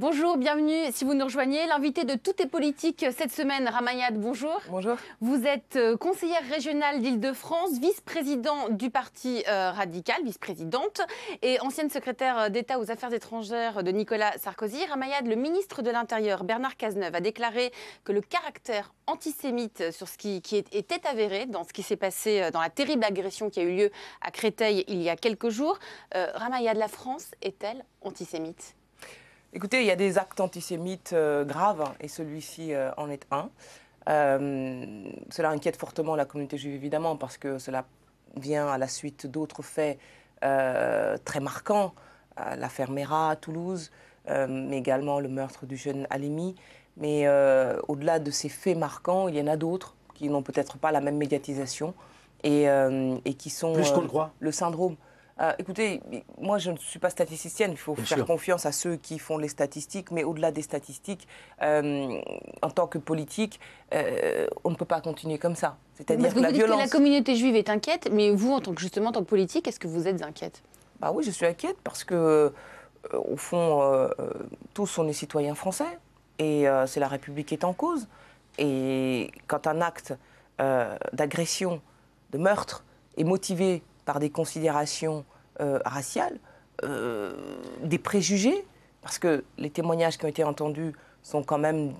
Bonjour, bienvenue. Si vous nous rejoignez, l'invité de Tout est politique cette semaine, Rama Yad, bonjour. Bonjour. Vous êtes conseillère régionale d'Île-de-France, vice-président du Parti radical, vice-présidente, et ancienne secrétaire d'État aux Affaires étrangères de Nicolas Sarkozy. Rama Yad, le ministre de l'Intérieur, Bernard Cazeneuve, a déclaré que le caractère antisémite sur ce qui était avéré dans ce qui s'est passé dans la terrible agression qui a eu lieu à Créteil il y a quelques jours. Rama Yad, la France est-elle antisémite ? Écoutez, il y a des actes antisémites graves et celui-ci en est un. Cela inquiète fortement la communauté juive, évidemment, parce que cela vient à la suite d'autres faits très marquants. L'affaire Mera à Toulouse, mais également le meurtre du jeune Halimi. Mais au-delà de ces faits marquants, il y en a d'autres qui n'ont peut-être pas la même médiatisation et qui sont plus qu'on le croit. Le syndrome. Écoutez, moi je ne suis pas statisticienne, il faut faire confiance à ceux qui font les statistiques, mais au-delà des statistiques, en tant que politique, on ne peut pas continuer comme ça. C'est-à-dire que la violence... que la communauté juive est inquiète, mais vous, en tant que politique, est-ce que vous êtes inquiète ? Bah oui, je suis inquiète parce que, au fond, tous on est citoyens français et c'est la République qui est en cause. Et quand un acte d'agression, de meurtre est motivé par des considérations raciales, des préjugés, parce que les témoignages qui ont été entendus sont quand même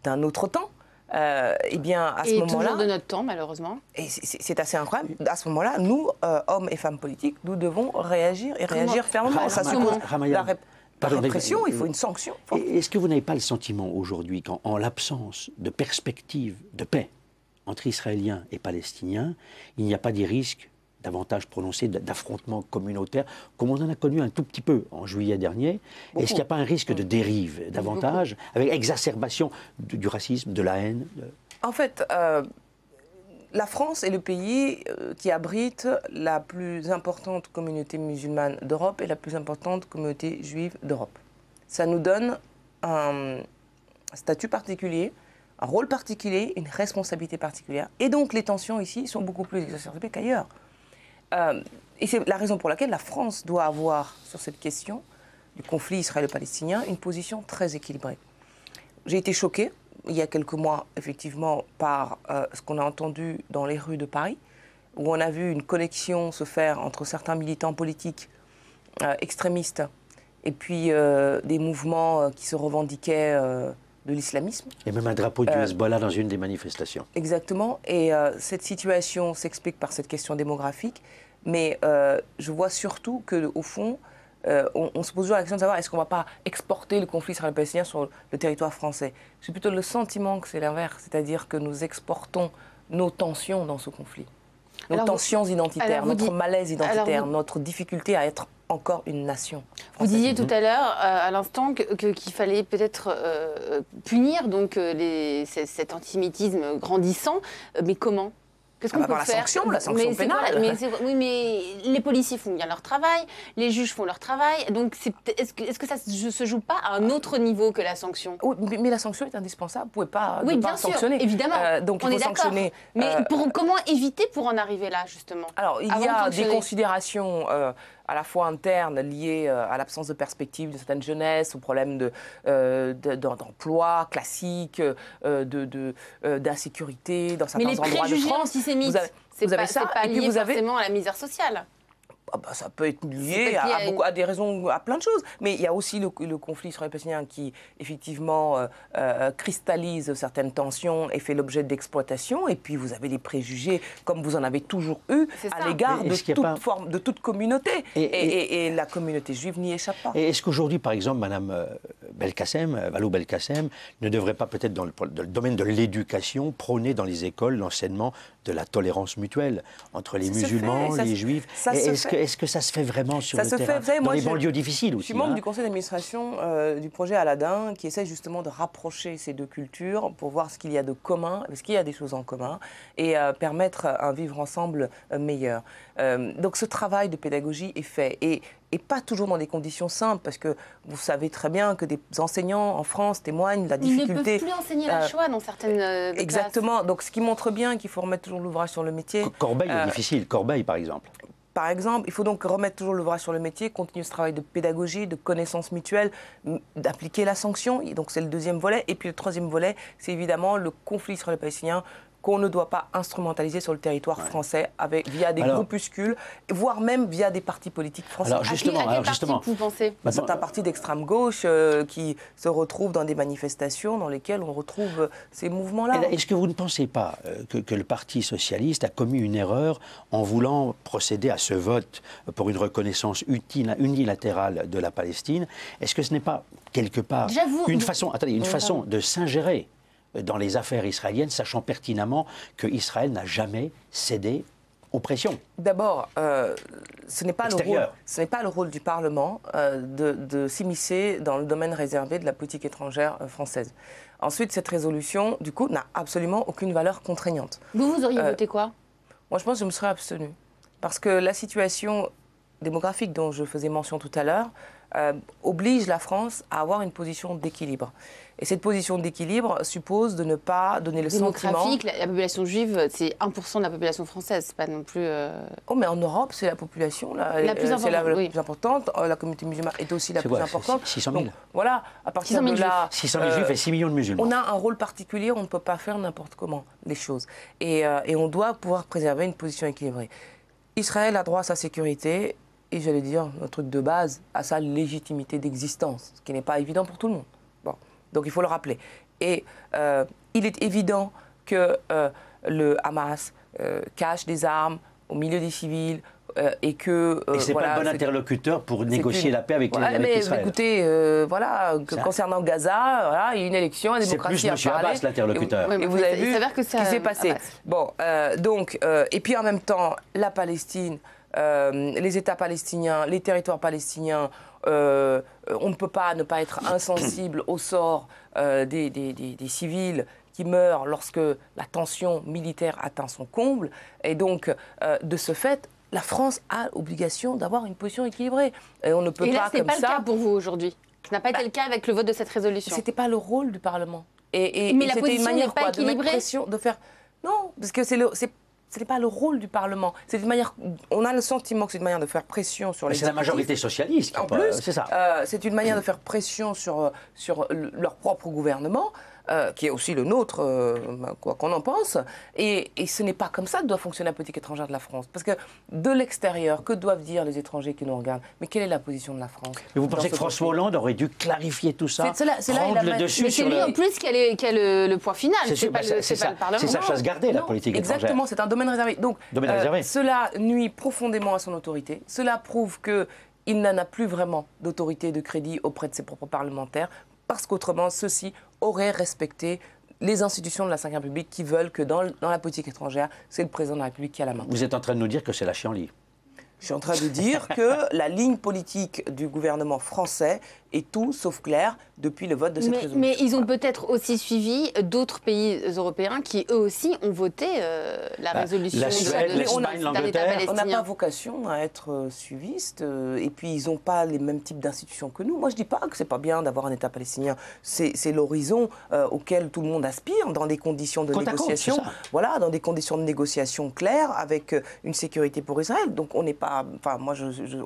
d'un autre temps, et bien à ce moment-là... toujours de notre temps, malheureusement. Et c'est assez incroyable. À ce moment-là, nous, hommes et femmes politiques, nous devons réagir et réagir fermement. Ça suppose la répression, il faut une sanction. Est-ce que vous n'avez pas le sentiment aujourd'hui qu'en l'absence de perspective de paix entre Israéliens et Palestiniens, il n'y a pas des risques davantage prononcé d'affrontements communautaires, comme on en a connu un tout petit peu en juillet dernier? Est-ce qu'il n'y a pas un risque de dérive davantage, avec exacerbation du racisme, de la haine En fait, la France est le pays qui abrite la plus importante communauté musulmane d'Europe et la plus importante communauté juive d'Europe. Ça nous donne un statut particulier, un rôle particulier, une responsabilité particulière. Et donc les tensions ici sont beaucoup plus exacerbées qu'ailleurs. Et c'est la raison pour laquelle la France doit avoir, sur cette question du conflit israélo-palestinien, une position très équilibrée. J'ai été choquée, il y a quelques mois, effectivement, par ce qu'on a entendu dans les rues de Paris, où on a vu une connexion se faire entre certains militants politiques extrémistes et puis des mouvements qui se revendiquaient de l'islamisme. Et même un drapeau du Hezbollah dans une des manifestations. Exactement. Et cette situation s'explique par cette question démographique. Mais je vois surtout qu'au fond, on se pose toujours la question de savoir est-ce qu'on ne va pas exporter le conflit israélo-palestinien sur le territoire français. J'ai plutôt le sentiment que c'est l'inverse, c'est-à-dire que nous exportons nos tensions dans ce conflit. Nos tensions identitaires, notre malaise identitaire, notre difficulté à être encore une nation. Vous disiez tout à l'heure, à l'instant, qu'il fallait peut-être punir donc, cet antisémitisme grandissant, mais comment ? Qu'est-ce qu'on peut faire ? La sanction pénale. Oui, mais les policiers font bien leur travail, les juges font leur travail, donc est-ce que ça ne se joue pas à un autre niveau que la sanction ? Oui, mais la sanction est indispensable, vous ne pouvez pas, bien sûr, sanctionner. Évidemment, donc on il est faut sanctionner. Mais comment éviter pour en arriver là, justement ? Alors, il y a des considérations à la fois internes liées à l'absence de perspective de certaines jeunesses, au problème d'emploi classique, d'insécurité dans certains endroits de France. Mais les préjugés antisémites, c'est pas lié forcément à la misère sociale. Ça peut être lié à des raisons, à plein de choses. Mais il y a aussi le conflit israélo-palestinien qui, effectivement, cristallise certaines tensions et fait l'objet d'exploitation. Et puis, vous avez des préjugés, comme vous en avez toujours eu, à l'égard de toute communauté. Et la communauté juive n'y échappe pas. Et est-ce qu'aujourd'hui, par exemple, Mme Valou Belkacem, ne devrait pas peut-être, dans le domaine de l'éducation, prôner dans les écoles l'enseignement de la tolérance mutuelle entre les musulmans, les juifs? Est-ce que ça se fait vraiment sur le terrain, dans les banlieues difficiles aussi? Je suis membre du conseil d'administration du projet Aladdin, qui essaie justement de rapprocher ces deux cultures pour voir ce qu'il y a de commun, parce qu'il y a des choses en commun, et permettre un vivre ensemble meilleur. Donc ce travail de pédagogie est fait, et pas toujours dans des conditions simples, parce que vous savez très bien que des enseignants en France témoignent de la difficulté... Ils ne peuvent plus enseigner la Shoah dans certaines Exactement, classes. Donc ce qui montre bien qu'il faut remettre toujours l'ouvrage sur le métier. Corbeil est difficile, Corbeil par exemple. par exemple, il faut donc remettre toujours l'ouvrage sur le métier, continuer ce travail de pédagogie, de connaissance mutuelle, d'appliquer la sanction. Et donc c'est le deuxième volet. Et puis le troisième volet, c'est évidemment le conflit sur les Palestiniens qu'on ne doit pas instrumentaliser sur le territoire français via des groupuscules, voire même via des partis politiques français. À quel parti vous pensez? C'est un parti d'extrême gauche qui se retrouve dans des manifestations dans lesquelles on retrouve ces mouvements-là. Est-ce que vous ne pensez pas que le Parti socialiste a commis une erreur en voulant procéder à ce vote pour une reconnaissance unilatérale de la Palestine? Est-ce que ce n'est pas quelque part une façon de s'ingérer dans les affaires israéliennes, sachant pertinemment qu'Israël n'a jamais cédé aux pressions? D'abord, ce n'est pas le rôle du Parlement de s'immiscer dans le domaine réservé de la politique étrangère française. Ensuite, cette résolution, du coup, n'a absolument aucune valeur contraignante. Vous auriez voté quoi? Moi, je pense que je me serais abstenue. Parce que la situation démographique dont je faisais mention tout à l'heure oblige la France à avoir une position d'équilibre. Et cette position d'équilibre suppose de ne pas donner le sentiment... Démographique, la population juive, c'est 1% de la population française, c'est pas non plus... Oh, mais en Europe, c'est la population la plus importante. La communauté musulmane est aussi la plus importante. 600 000. Donc, voilà, à partir de là... 600 000 juifs et 6 millions de musulmans. On a un rôle particulier, on ne peut pas faire n'importe comment les choses. Et on doit pouvoir préserver une position équilibrée. Israël a droit à sa sécurité, et j'allais dire, un truc de base, à sa légitimité d'existence, ce qui n'est pas évident pour tout le monde. Bon. Donc il faut le rappeler. Et il est évident que le Hamas cache des armes au milieu des civils et que... et ce n'est pas le bon interlocuteur pour négocier la paix avec Israël. Écoutez, concernant Gaza, il y a une élection, la démocratie a parlé. C'est plus M. Abbas l'interlocuteur. Et vous avez vu ce qui s'est passé. Bon, et puis en même temps, la Palestine... les États palestiniens, les territoires palestiniens, on ne peut pas ne pas être insensible au sort des civils qui meurent lorsque la tension militaire atteint son comble. Et donc, de ce fait, la France a l'obligation d'avoir une position équilibrée. Et on ne peut pas comme ça... Et là, ce n'est pas le cas pour vous aujourd'hui. Ce n'a pas été le cas avec le vote de cette résolution. Ce n'était pas le rôle du Parlement. Mais la position n'est pas équilibrée. Non, parce que ce n'est pas le rôle du Parlement. C'est une manière. On a le sentiment que c'est une manière de faire pression sur les. C'est la majorité socialiste. En plus, c'est ça. C'est une manière de faire pression sur leur propre gouvernement, qui est aussi le nôtre, quoi qu'on en pense. Et ce n'est pas comme ça que doit fonctionner la politique étrangère de la France. Parce que de l'extérieur, que doivent dire les étrangers qui nous regardent? Mais quelle est la position de la France? Et vous pensez que François Hollande aurait dû clarifier tout ça, prendre le dessus sur le... Mais c'est lui en plus qui a le point final. C'est pas le Parlement. C'est sa chasse gardée, la politique étrangère. Exactement, c'est un domaine réservé. Donc, cela nuit profondément à son autorité. Cela prouve qu'il n'en a plus vraiment d'autorité et de crédit auprès de ses propres parlementaires, parce qu'autrement, ceux-ci auraient respecté les institutions de la Ve République qui veulent que dans la politique étrangère, c'est le président de la République qui a la main. Vous êtes en train de nous dire que c'est la chienlit? Je suis en train de dire que la ligne politique du gouvernement français est tout sauf claire depuis le vote de cette résolution. Mais ils ont peut-être aussi suivi d'autres pays européens qui, eux aussi, ont voté la résolution la Suède, l'Espagne, l'Angleterre. On n'a pas vocation à être suivistes, et puis ils n'ont pas les mêmes types d'institutions que nous. Moi, je ne dis pas que ce n'est pas bien d'avoir un État palestinien. C'est l'horizon auquel tout le monde aspire, dans des conditions de négociation. Voilà, dans des conditions de négociation claires, avec une sécurité pour Israël. Donc on n'est pas... Enfin, moi,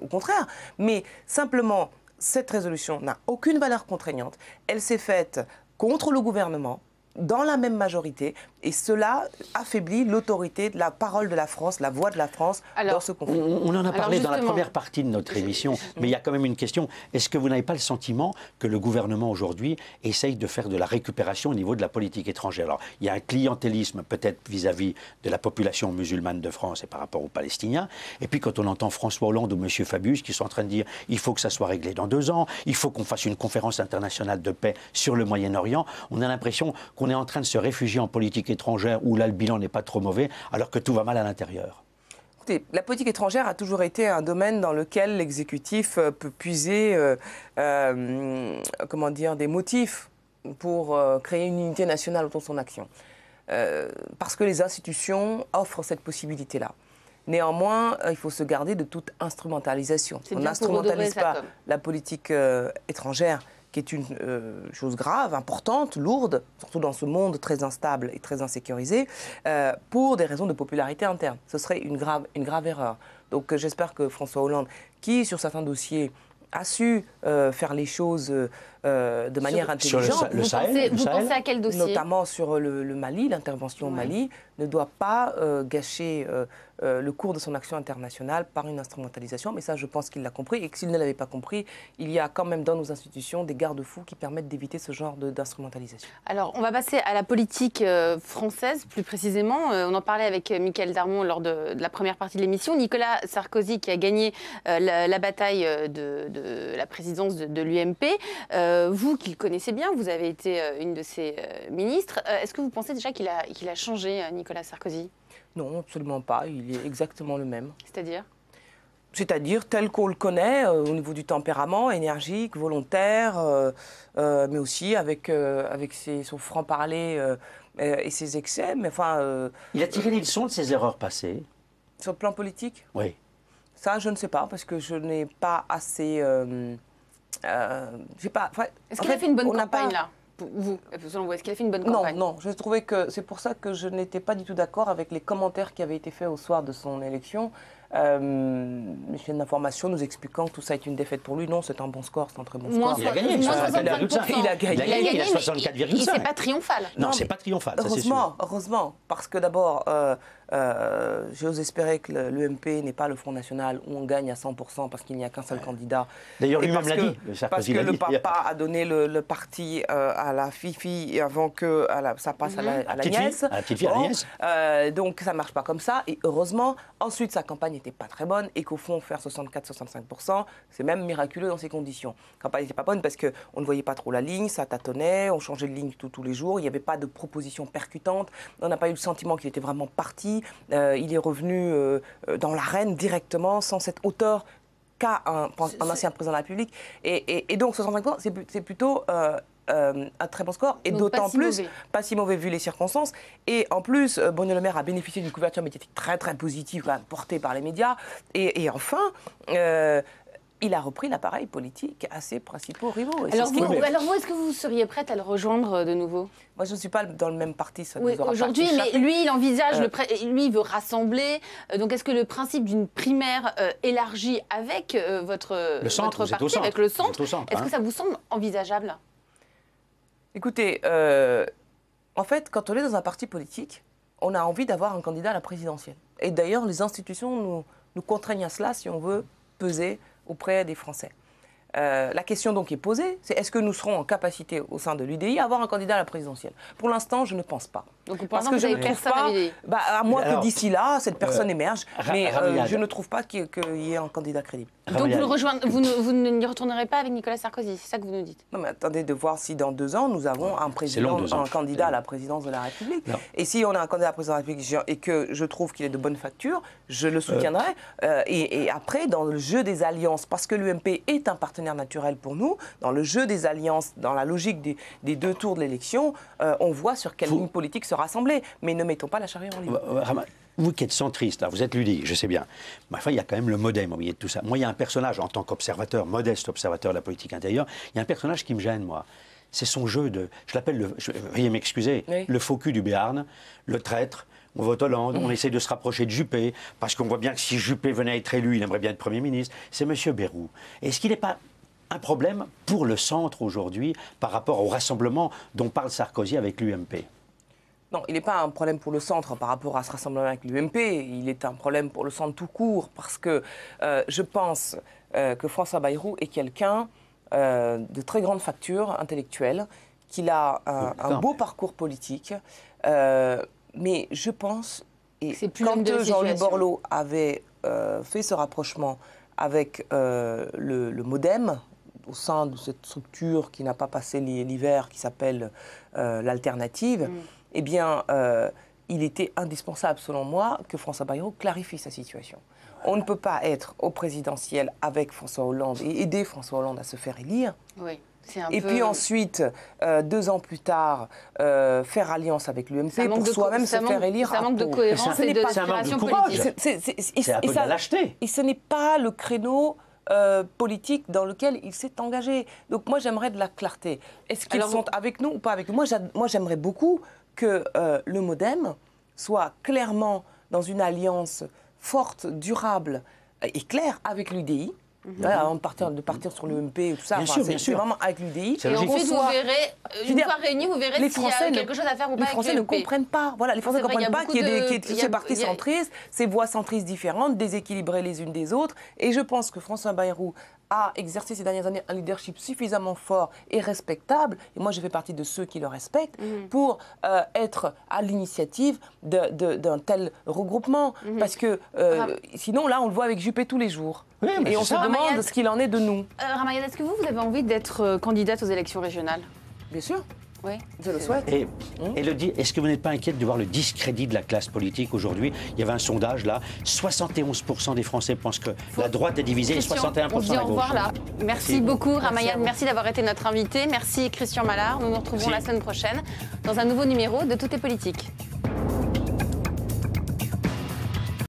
au contraire. Mais simplement... Cette résolution n'a aucune valeur contraignante. Elle s'est faite contre le gouvernement, dans la même majorité, et cela affaiblit l'autorité de la parole de la France, la voix de la France dans ce conflit. On en a parlé dans la première partie de notre émission, mais il y a quand même une question. Est-ce que vous n'avez pas le sentiment que le gouvernement aujourd'hui essaye de faire de la récupération au niveau de la politique étrangère? Alors, il y a un clientélisme peut-être vis-à-vis de la population musulmane de France et par rapport aux Palestiniens. Et puis quand on entend François Hollande ou M. Fabius qui sont en train de dire il faut que ça soit réglé dans 2 ans, il faut qu'on fasse une conférence internationale de paix sur le Moyen-Orient, on a l'impression qu'on est en train de se réfugier en politique étrangère où là le bilan n'est pas trop mauvais alors que tout va mal à l'intérieur. Écoutez, la politique étrangère a toujours été un domaine dans lequel l'exécutif peut puiser des motifs pour créer une unité nationale autour de son action. Parce que les institutions offrent cette possibilité-là. Néanmoins, il faut se garder de toute instrumentalisation. On n'instrumentalise pas la politique étrangère qui est une chose grave, importante, lourde, surtout dans ce monde très instable et très insécurisé, pour des raisons de popularité interne. Ce serait une grave erreur. Donc j'espère que François Hollande, qui sur certains dossiers a su faire les choses de manière intelligente. Vous pensez à quel dossier? Notamment sur le Mali, l'intervention au Mali, ne doit pas gâcher le cours de son action internationale par une instrumentalisation. Mais ça, je pense qu'il l'a compris. Et que s'il ne l'avait pas compris, il y a quand même dans nos institutions des garde-fous qui permettent d'éviter ce genre d'instrumentalisation. Alors, on va passer à la politique française, plus précisément. On en parlait avec Michaël Darmon lors de la première partie de l'émission. Nicolas Sarkozy, qui a gagné la bataille de la présidence de l'UMP. Vous, qui le connaissez bien, vous avez été une de ses ministres. Est-ce que vous pensez déjà qu'il a changé, Nicolas Sarkozy? Non, absolument pas. Il est exactement le même. C'est-à-dire tel qu'on le connaît, au niveau du tempérament, énergique, volontaire, mais aussi avec son franc-parler et ses excès. Mais enfin, il a tiré les leçons de ses erreurs passées. Sur le plan politique? Oui. Ça, je ne sais pas, parce que je n'ai pas assez... Est-ce qu'il a fait une bonne campagne, là? Vous, selon vous, est-ce qu'il a fait une bonne campagne? Non, je trouvais que c'est pour ça que je n'étais pas du tout d'accord avec les commentaires qui avaient été faits au soir de son élection. Les chaînes d'information nous expliquant que tout ça est une défaite pour lui. Non, c'est un bon score, c'est un très bon score. Il a gagné, il a gagné. Il a 64,5. C'est pas triomphal. Non, c'est pas triomphal, ça c'est sûr. Heureusement, parce que d'abord, j'ose espérer que l'UMP n'est pas le Front National où on gagne à 100% parce qu'il n'y a qu'un seul candidat. D'ailleurs, lui-même l'a dit. Parce que le papa a donné le parti à la fille avant que ça passe à la nièce. À la petite fille, à la nièce. Donc ça ne marche pas comme ça. Et heureusement, ensuite, sa campagne n'était pas très bonne et qu'au fond, faire 64-65%, c'est même miraculeux dans ces conditions. La campagne n'était pas bonne parce qu'on ne voyait pas trop la ligne, ça tâtonnait, on changeait de ligne tous les jours, il n'y avait pas de proposition percutante, on n'a pas eu le sentiment qu'il était vraiment parti. Il est revenu dans l'arène directement, sans cette hauteur qu'a un ancien président de la République. Et donc 65%, c'est plutôt... un très bon score, et d'autant plus, pas si mauvais vu les circonstances. Et en plus, Bruno Le Maire a bénéficié d'une couverture médiatique très très positive, quand même, portée par les médias. Et enfin, il a repris l'appareil politique à ses principaux rivaux. Alors vous, est-ce que vous seriez prête à le rejoindre de nouveau? Moi, je ne suis pas dans le même parti. Ça oui, aujourd'hui, mais lui, il envisage, lui, il veut rassembler. Donc, est-ce que le principe d'une primaire élargie avec votre parti, avec le centre, est-ce que ça vous semble envisageable? Écoutez, en fait, quand on est dans un parti politique, on a envie d'avoir un candidat à la présidentielle. Et d'ailleurs, les institutions nous contraignent à cela si on veut peser auprès des Français. La question donc est posée, c'est est-ce que nous serons en capacité au sein de l'UDI à avoir un candidat à la présidentielle? Pour l'instant, je ne pense pas. Donc pour l'instant, vous n'avez personne à l'UDI? À moins que d'ici là, cette personne émerge. Mais je ne trouve pas qu'il y ait un candidat crédible. Donc vous n'y retournerez pas avec Nicolas Sarkozy, c'est ça que vous nous dites? Non, mais attendez de voir si dans 2 ans, nous avons un candidat à la présidence de la République. Non. Et si on a un candidat à la présidence de la République et que je trouve qu'il est de bonne facture, je le soutiendrai. Et après, dans le jeu des alliances, parce que l'UMP est un partenaire naturel pour nous, dans le jeu des alliances, dans la logique des 2 tours de l'élection, on voit sur quelle ligne politique se rassembler. Mais ne mettons pas la charrue en ligne. Vous qui êtes centriste, là, vous êtes l'UDI, je sais bien. Mais enfin, il y a quand même le MoDem au milieu de tout ça. Moi, il y a un personnage, en tant qu'observateur, modeste observateur de la politique intérieure, il y a un personnage qui me gêne, moi. C'est son jeu de... Je l'appelle, veuillez m'excuser, le faux cul du Béarn, le traître. On vote Hollande, on essaie de se rapprocher de Juppé, parce qu'on voit bien que si Juppé venait à être élu, il aimerait bien être Premier ministre. C'est M. Bayrou. Est-ce qu'il n'est pas un problème pour le centre aujourd'hui par rapport au rassemblement dont parle Sarkozy avec l'UMP? Non, il n'est pas un problème pour le centre par rapport à ce rassemblement avec l'UMP, il est un problème pour le centre tout court, parce que je pense que François Bayrou est quelqu'un de très grande facture intellectuelle, qu'il a un beau parcours politique, mais je pense, et quand Jean-Louis Borloo avait fait ce rapprochement avec le MoDem, au sein de cette structure qui n'a pas passé l'hiver, qui s'appelle l'Alternative, eh bien, il était indispensable, selon moi, que François Bayrou clarifie sa situation. On ne peut pas être au présidentiel avec François Hollande et aider François Hollande à se faire élire. Oui. Puis ensuite, 2 ans plus tard, faire alliance avec l'UMP pour soi-même se faire élire. Ça manque de cohérence et de politique. C'est un peu de la lâcheté. Et ce n'est pas le créneau politique dans lequel il s'est engagé. Donc moi, j'aimerais de la clarté. Est-ce qu'ils sont avec nous ou pas avec nous? Moi, j'aimerais beaucoup que le MoDem soit clairement dans une alliance forte, durable et claire avec l'UDI. Avant de partir sur le MP et tout ça, bien sûr. vraiment avec l'UDI. Et ensuite, vous verrez, une fois réunis, vous verrez s'il y a quelque chose à faire ou pas. Les Français ne comprennent pas. Voilà, les Français ne comprennent pas qu'il y ait ces partis centristes, ces voix centristes différentes, déséquilibrées les unes des autres. Et je pense que François Bayrou a exercé ces dernières années un leadership suffisamment fort et respectable, et moi je fais partie de ceux qui le respectent, pour être à l'initiative d'un tel regroupement. Parce que sinon, là, on le voit avec Juppé tous les jours. Oui, et on se demande ce qu'il en est de nous. Ramayad, est-ce que vous avez envie d'être candidate aux élections régionales? Bien sûr. Oui. Je le souhaite. Et Élodie, est-ce que vous n'êtes pas inquiète de voir le discrédit de la classe politique aujourd'hui? Il y avait un sondage là, 71% des Français pensent que la droite est divisée et 61% la gauche. On dit au revoir là. Merci beaucoup Ramayad, merci d'avoir été notre invité. Merci Christian Mallard. Nous nous retrouvons la semaine prochaine dans un nouveau numéro de Tout est politique.